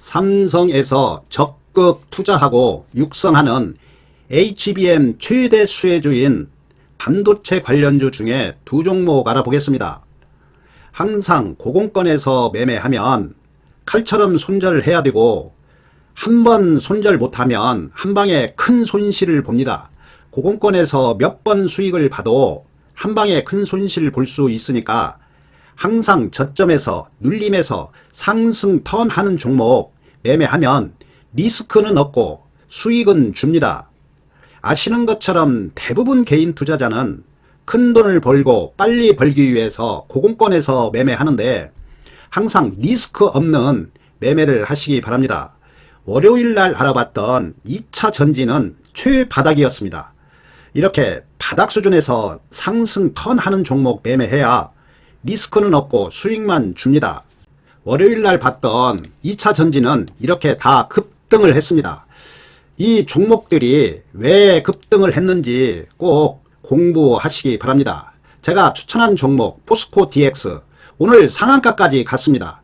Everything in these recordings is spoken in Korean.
삼성에서 적극 투자하고 육성하는 HBM 최대 수혜주인 반도체 관련주 중에 두 종목 알아보겠습니다. 항상 고공권에서 매매하면 칼처럼 손절해야 되고 한 번 손절 못하면 한 방에 큰 손실을 봅니다. 고공권에서 몇 번 수익을 봐도 한 방에 큰 손실을 볼 수 있으니까 항상 저점에서 눌림에서 상승 턴하는 종목 매매하면 리스크는 없고 수익은 줍니다. 아시는 것처럼 대부분 개인 투자자는 큰 돈을 벌고 빨리 벌기 위해서 고공권에서 매매하는데 항상 리스크 없는 매매를 하시기 바랍니다. 월요일날 알아봤던 2차 전지는 최바닥이었습니다. 이렇게 바닥 수준에서 상승 턴하는 종목 매매해야 리스크는 없고 수익만 줍니다. 월요일날 봤던 2차 전지는 이렇게 다 급등을 했습니다. 이 종목들이 왜 급등을 했는지 꼭 공부하시기 바랍니다. 제가 추천한 종목 포스코 DX 오늘 상한가까지 갔습니다.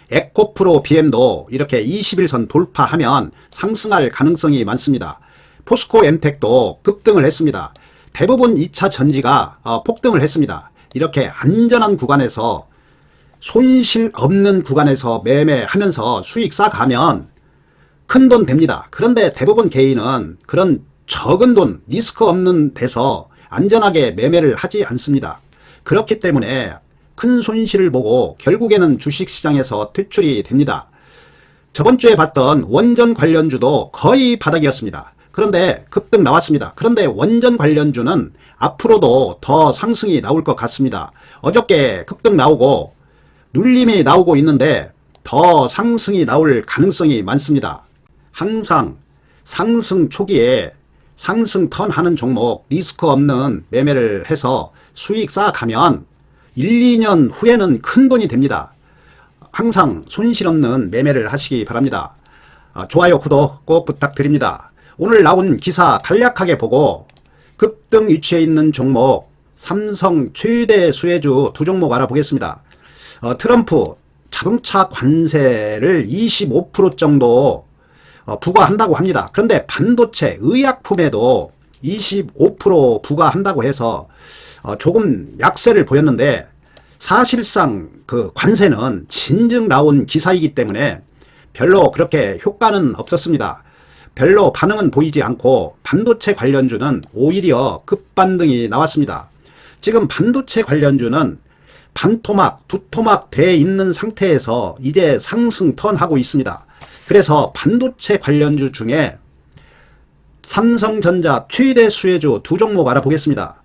에코프로 BM도 이렇게 21선 돌파하면 상승할 가능성이 많습니다. 포스코 엠텍도 급등을 했습니다. 대부분 2차 전지가 폭등을 했습니다. 이렇게 안전한 구간에서 손실 없는 구간에서 매매하면서 수익 쌓아가면 큰 돈 됩니다. 그런데 대부분 개인은 그런 적은 돈, 리스크 없는 데서 안전하게 매매를 하지 않습니다. 그렇기 때문에 큰 손실을 보고 결국에는 주식시장에서 퇴출이 됩니다. 저번 주에 봤던 원전 관련주도 거의 바닥이었습니다. 그런데 급등 나왔습니다. 그런데 원전 관련주는 앞으로도 더 상승이 나올 것 같습니다. 어저께 급등 나오고 눌림이 나오고 있는데 더 상승이 나올 가능성이 많습니다. 항상 상승 초기에 상승 턴하는 종목 리스크 없는 매매를 해서 수익 쌓아가면 1, 2년 후에는 큰 돈이 됩니다. 항상 손실 없는 매매를 하시기 바랍니다. 좋아요, 구독 꼭 부탁드립니다. 오늘 나온 기사 간략하게 보고 급등 위치에 있는 종목 삼성 최대 수혜주 두 종목 알아보겠습니다. 트럼프 자동차 관세를 25% 정도 부과한다고 합니다. 그런데 반도체 의약품에도 25% 부과한다고 해서 조금 약세를 보였는데 사실상 그 관세는 진즉 나온 기사이기 때문에 별로 그렇게 효과는 없었습니다. 별로 반응은 보이지 않고 반도체 관련주는 오히려 급반등이 나왔습니다. 지금 반도체 관련주는 반토막, 두토막 돼 있는 상태에서 이제 상승 턴하고 있습니다. 그래서 반도체 관련주 중에 삼성전자 최대 수혜주 두 종목 알아보겠습니다.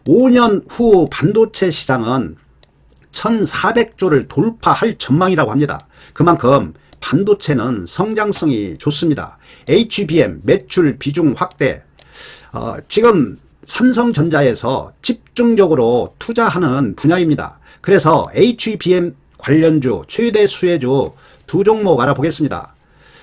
5년 후 반도체 시장은 1400조를 돌파할 전망이라고 합니다. 그만큼 반도체는 성장성이 좋습니다. HBM 매출 비중 확대, 지금 삼성전자에서 집중적으로 투자하는 분야입니다. 그래서 HBM 관련주 최대 수혜주 두 종목 알아보겠습니다.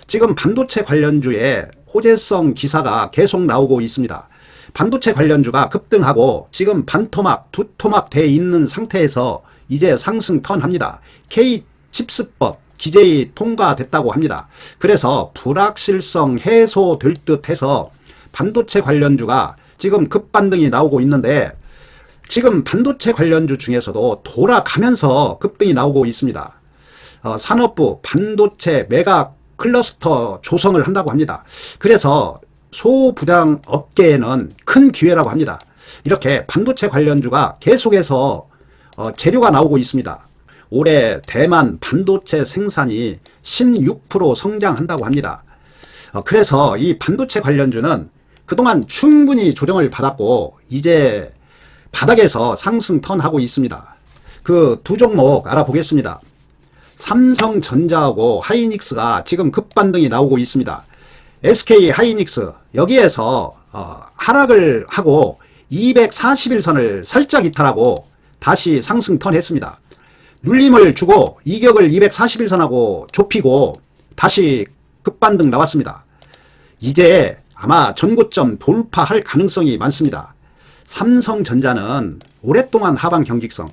지금 반도체 관련주에 호재성 기사가 계속 나오고 있습니다. 반도체 관련주가 급등하고 지금 반토막, 두토막 돼 있는 상태에서 이제 상승 턴합니다. K-칩스법 기재위 통과됐다고 합니다. 그래서 불확실성 해소될 듯 해서 반도체 관련주가 지금 급반등이 나오고 있는데 지금 반도체 관련주 중에서도 돌아가면서 급등이 나오고 있습니다. 산업부 반도체 메가 클러스터 조성을 한다고 합니다. 그래서 소부장 업계에는 큰 기회라고 합니다. 이렇게 반도체 관련주가 계속해서 재료가 나오고 있습니다. 올해 대만 반도체 생산이 16% 성장한다고 합니다. 그래서 이 반도체 관련주는 그동안 충분히 조정을 받았고 이제 바닥에서 상승 턴하고 있습니다. 그 두 종목 알아보겠습니다. 삼성전자하고 하이닉스가 지금 급반등이 나오고 있습니다. SK 하이닉스 여기에서 하락을 하고 241선을 살짝 이탈하고 다시 상승 턴했습니다. 눌림을 주고 이격을 241선하고 좁히고 다시 급반등 나왔습니다. 이제 아마 전고점 돌파할 가능성이 많습니다. 삼성전자는 오랫동안 하방 경직성,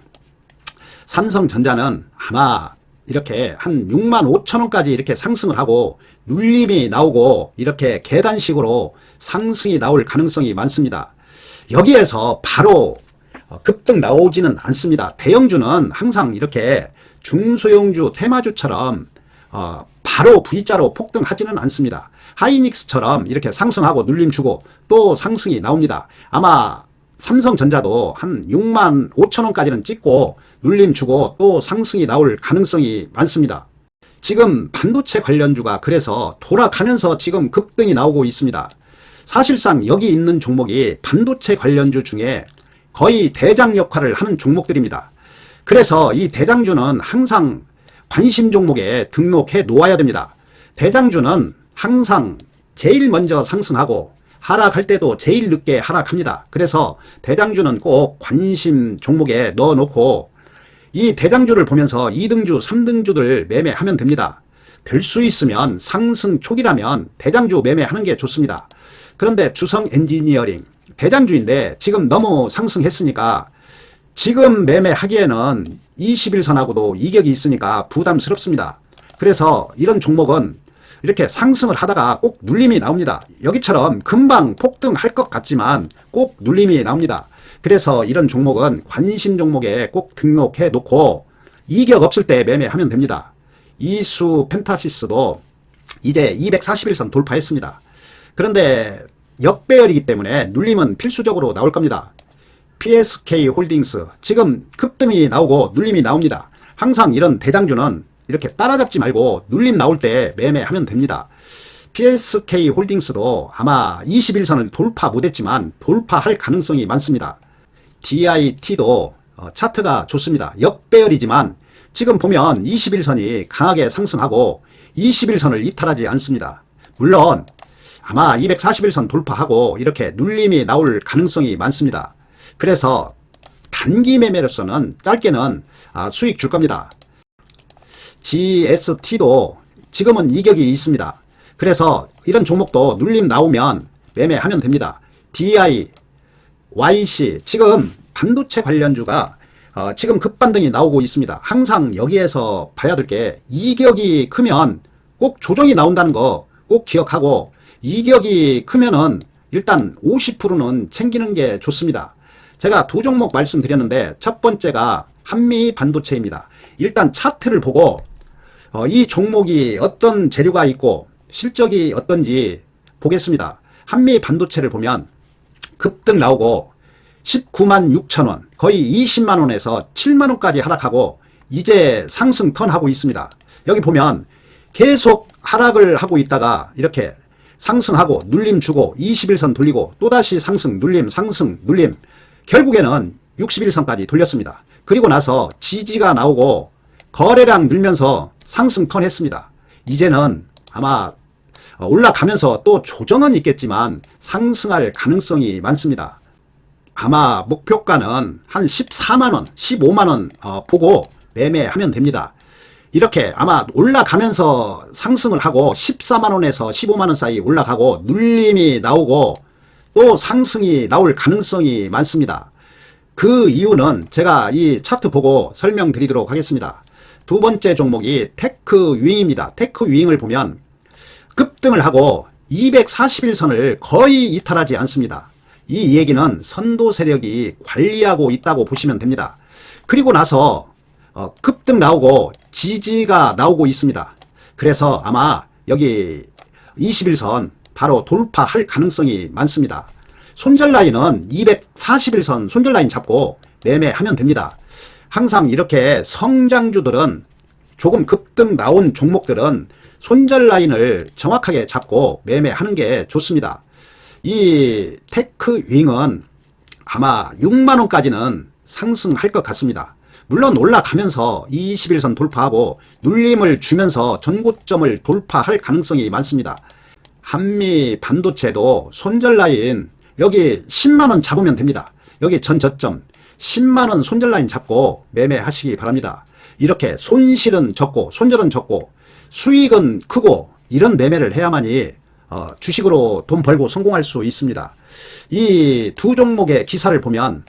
삼성전자는 아마 이렇게 한 65,000원까지 이렇게 상승을 하고 눌림이 나오고 이렇게 계단식으로 상승이 나올 가능성이 많습니다. 여기에서 바로 급등 나오지는 않습니다. 대형주는 항상 이렇게 중소형주 테마주처럼 바로 V자로 폭등하지는 않습니다. 하이닉스처럼 이렇게 상승하고 눌림 주고 또 상승이 나옵니다. 아마 삼성전자도 한 65,000원까지는 찍고 눌림 주고 또 상승이 나올 가능성이 많습니다. 지금 반도체 관련주가 그래서 돌아가면서 지금 급등이 나오고 있습니다. 사실상 여기 있는 종목이 반도체 관련주 중에 거의 대장 역할을 하는 종목들입니다. 그래서 이 대장주는 항상 관심 종목에 등록해 놓아야 됩니다. 대장주는 항상 제일 먼저 상승하고 하락할 때도 제일 늦게 하락합니다. 그래서 대장주는 꼭 관심 종목에 넣어 놓고 이 대장주를 보면서 2등주, 3등주들 매매하면 됩니다. 될 수 있으면 상승 초기라면 대장주 매매하는 게 좋습니다. 그런데 주성 엔지니어링 대장주인데 지금 너무 상승했으니까 지금 매매하기에는 21선하고도 이격이 있으니까 부담스럽습니다. 그래서 이런 종목은 이렇게 상승을 하다가 꼭 눌림이 나옵니다. 여기처럼 금방 폭등할 것 같지만 꼭 눌림이 나옵니다. 그래서 이런 종목은 관심 종목에 꼭 등록해 놓고 이격 없을 때 매매하면 됩니다. 이수 펜타시스도 이제 241선 돌파했습니다. 그런데 역배열이기 때문에 눌림은 필수적으로 나올 겁니다. PSK 홀딩스 지금 급등이 나오고 눌림이 나옵니다. 항상 이런 대장주는 이렇게 따라잡지 말고 눌림 나올 때 매매하면 됩니다. PSK 홀딩스도 아마 21선을 돌파 못했지만 돌파할 가능성이 많습니다. DIT도 차트가 좋습니다. 역배열이지만 지금 보면 21선이 강하게 상승하고 21선을 이탈하지 않습니다. 물론 아마 241선 돌파하고 이렇게 눌림이 나올 가능성이 많습니다. 그래서 단기 매매로서는 짧게는 수익 줄 겁니다. GST도 지금은 이격이 있습니다. 그래서 이런 종목도 눌림 나오면 매매하면 됩니다. DI, YC 지금 반도체 관련주가 지금 급반등이 나오고 있습니다. 항상 여기에서 봐야 될 게 이격이 크면 꼭 조정이 나온다는 거 꼭 기억하고 이격이 크면은 일단 50%는 챙기는 게 좋습니다. 제가 두 종목 말씀드렸는데 첫 번째가 한미 반도체입니다. 일단 차트를 보고 이 종목이 어떤 재료가 있고 실적이 어떤지 보겠습니다. 한미 반도체를 보면 급등 나오고 196,000원 거의 20만원에서 7만원까지 하락하고 이제 상승 턴하고 있습니다. 여기 보면 계속 하락을 하고 있다가 이렇게 상승하고 눌림 주고 21선 돌리고 또다시 상승 눌림 상승 눌림 결국에는 61선까지 돌렸습니다. 그리고 나서 지지가 나오고 거래량 늘면서 상승 턴했습니다. 이제는 아마 올라가면서 또 조정은 있겠지만 상승할 가능성이 많습니다. 아마 목표가는 한 14만원, 15만원 보고 매매하면 됩니다. 이렇게 아마 올라가면서 상승을 하고 14만원에서 15만원 사이 올라가고 눌림이 나오고 또 상승이 나올 가능성이 많습니다. 그 이유는 제가 이 차트 보고 설명드리도록 하겠습니다. 두 번째 종목이 테크윙입니다. 테크윙을 보면 급등을 하고 241선을 거의 이탈하지 않습니다. 이 얘기는 선도 세력이 관리하고 있다고 보시면 됩니다. 그리고 나서 급등 나오고 지지가 나오고 있습니다. 그래서 아마 여기 21선 바로 돌파할 가능성이 많습니다. 손절 라인은 241선 손절 라인 잡고 매매하면 됩니다. 항상 이렇게 성장주들은 조금 급등 나온 종목들은 손절 라인을 정확하게 잡고 매매하는 게 좋습니다. 이 테크윙은 아마 6만원까지는 상승할 것 같습니다. 물론 올라가면서 21선 돌파하고 눌림을 주면서 전고점을 돌파할 가능성이 많습니다. 한미 반도체도 손절 라인 여기 10만원 잡으면 됩니다. 여기 전 저점 10만원 손절 라인 잡고 매매하시기 바랍니다. 이렇게 손실은 적고 손절은 적고 수익은 크고 이런 매매를 해야만이 주식으로 돈 벌고 성공할 수 있습니다. 이 두 종목의 기사를 보면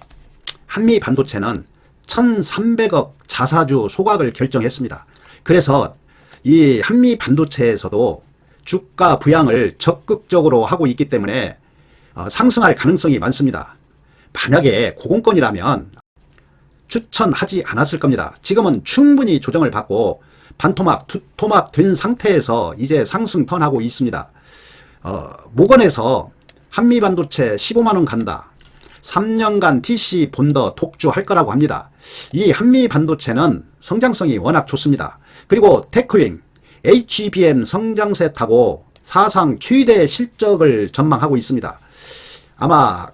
한미 반도체는 1,300억 자사주 소각을 결정했습니다. 그래서 이 한미 반도체에서도 주가 부양을 적극적으로 하고 있기 때문에 상승할 가능성이 많습니다. 만약에 고공권이라면 추천하지 않았을 겁니다. 지금은 충분히 조정을 받고 반토막, 투토막 된 상태에서 이제 상승 턴하고 있습니다. 모건에서 한미반도체 15만원 간다. 3년간 TC 본더 독주할 거라고 합니다. 이 한미반도체는 성장성이 워낙 좋습니다. 그리고 테크윙, HBM 성장세 타고 사상 최대 실적을 전망하고 있습니다. 아마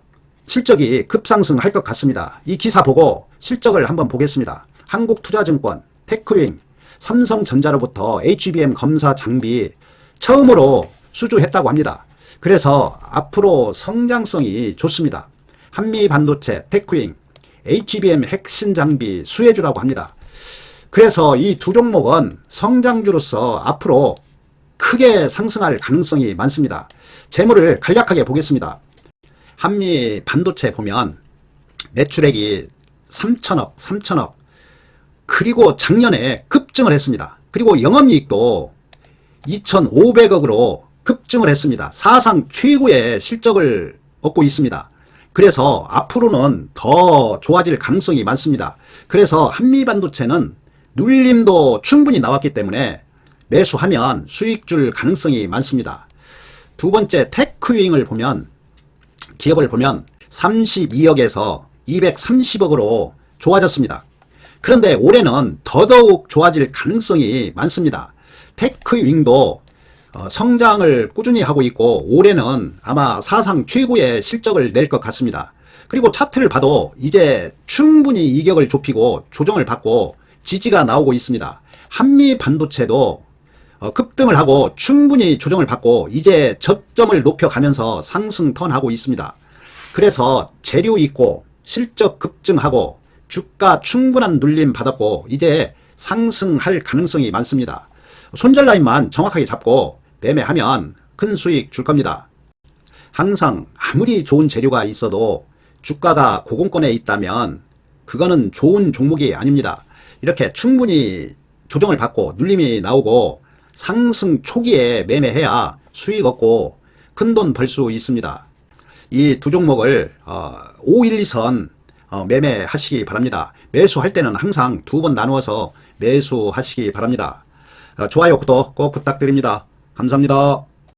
실적이 급상승할 것 같습니다. 이 기사 보고 실적을 한번 보겠습니다. 한국투자증권, 테크윙, 삼성전자로부터 HBM 검사 장비 처음으로 수주했다고 합니다. 그래서 앞으로 성장성이 좋습니다. 한미반도체, 테크윙, HBM 핵심 장비 수혜주라고 합니다. 그래서 이 두 종목은 성장주로서 앞으로 크게 상승할 가능성이 많습니다. 재물을 간략하게 보겠습니다. 한미 반도체 보면 매출액이 3천억, 그리고 작년에 급증을 했습니다. 그리고 영업이익도 2,500억으로 급증을 했습니다. 사상 최고의 실적을 얻고 있습니다. 그래서 앞으로는 더 좋아질 가능성이 많습니다. 그래서 한미 반도체는 눌림도 충분히 나왔기 때문에 매수하면 수익 줄 가능성이 많습니다. 두 번째 테크윙을 보면 기업을 보면 32억에서 230억으로 좋아졌습니다. 그런데 올해는 더더욱 좋아질 가능성이 많습니다. 테크윙도 성장을 꾸준히 하고 있고 올해는 아마 사상 최고의 실적을 낼 것 같습니다. 그리고 차트를 봐도 이제 충분히 이격을 좁히고 조정을 받고 지지가 나오고 있습니다. 한미 반도체도 급등을 하고 충분히 조정을 받고 이제 저점을 높여가면서 상승 턴하고 있습니다. 그래서 재료 있고 실적 급증하고 주가 충분한 눌림 받았고 이제 상승할 가능성이 많습니다. 손절 라인만 정확하게 잡고 매매하면 큰 수익 줄 겁니다. 항상 아무리 좋은 재료가 있어도 주가가 고공권에 있다면 그거는 좋은 종목이 아닙니다. 이렇게 충분히 조정을 받고 눌림이 나오고 상승 초기에 매매해야 수익 얻고 큰돈 벌 수 있습니다. 이 두 종목을 512선 매매하시기 바랍니다. 매수할 때는 항상 두 번 나누어서 매수하시기 바랍니다. 좋아요, 구독 꼭 부탁드립니다. 감사합니다.